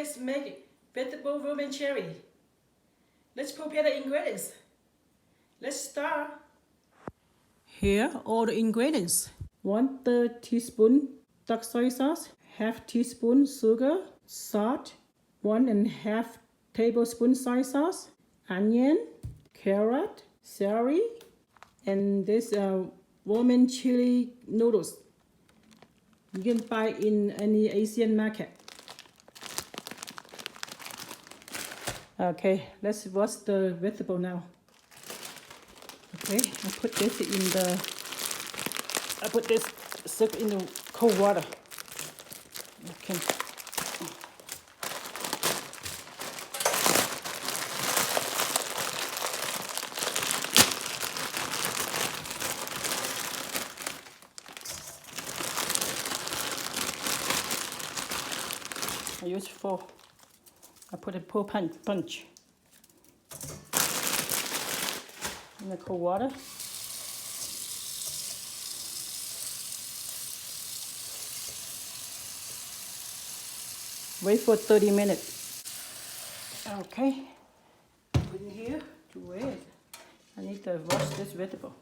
let's make vegetable vermicelli. Let's prepare the ingredients. Let's start. Here are all the ingredients. 1/3 teaspoon dark soy sauce, half teaspoon sugar, salt, 1.5 tablespoon soy sauce, onion, carrot, celery, and this vermicelli noodles. You can buy in any Asian market. Okay, let's wash the vegetable now. Okay, I put this in the cold water. Okay. I use 4. I put a 4 punch in the cold water. Wait for 30 minutes. Okay, put in here to wait. I need to wash this vegetable.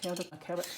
Peel the carrot.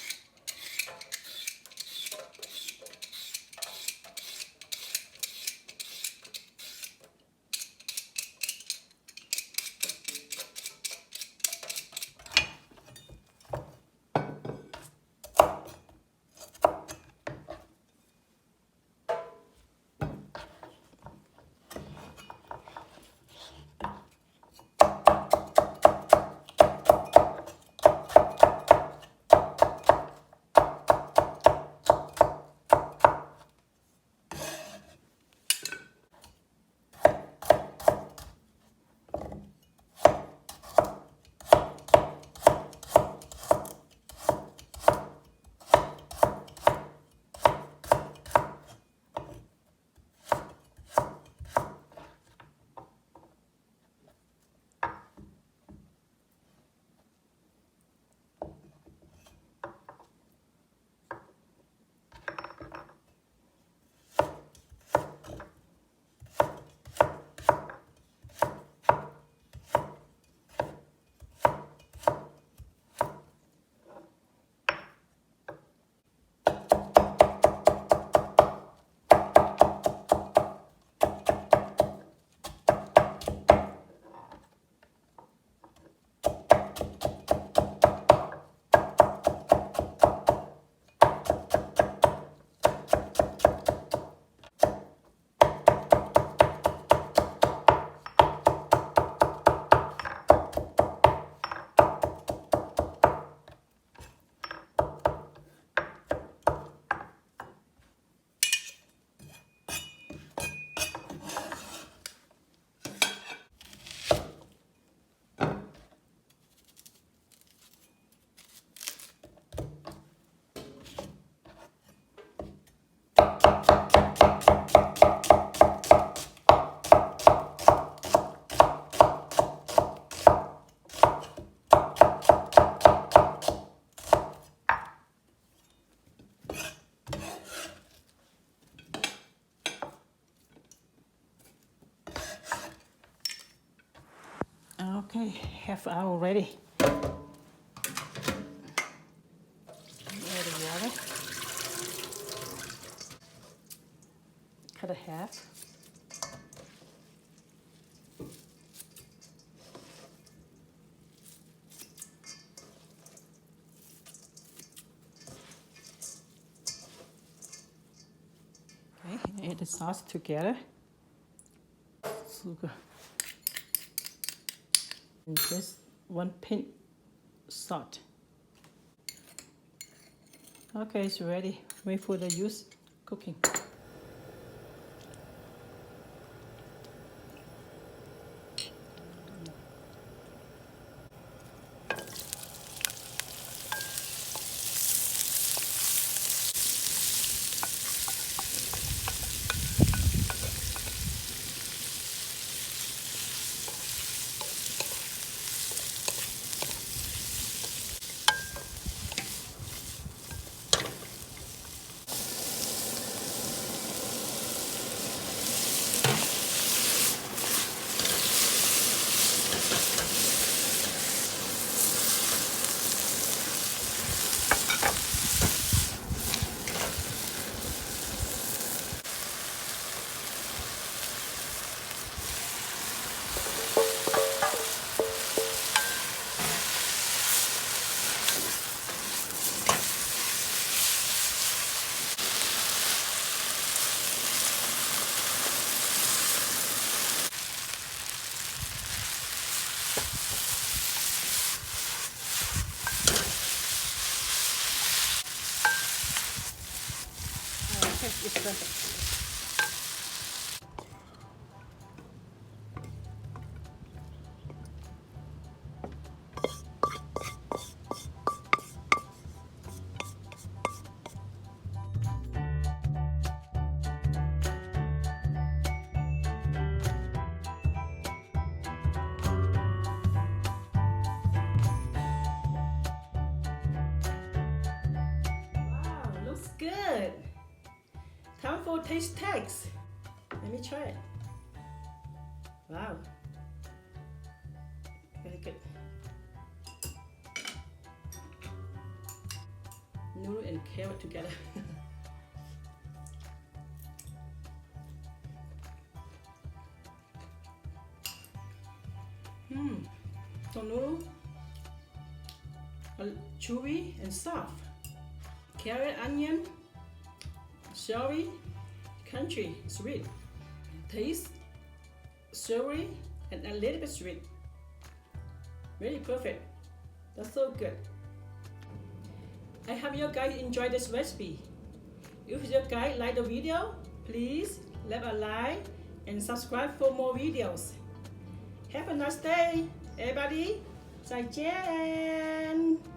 Okay, half hour ready. Add the water. Cut a half. Okay, add the sauce together. Sugar. And just 1 pinch salt. Okay, it's ready. Wait for the juice cooking. taste is perfect. Looks good. Time for taste test. Let me try it. Wow. Very good. Noodle and carrot together. So noodle are chewy and soft. Carrot, onion, celery, crunchy, sweet. Taste savory and a little bit sweet. Really perfect. That's so good. I hope you guys enjoyed this recipe. If you guys like the video, please leave a like and subscribe for more videos. Have a nice day, everybody. 再见。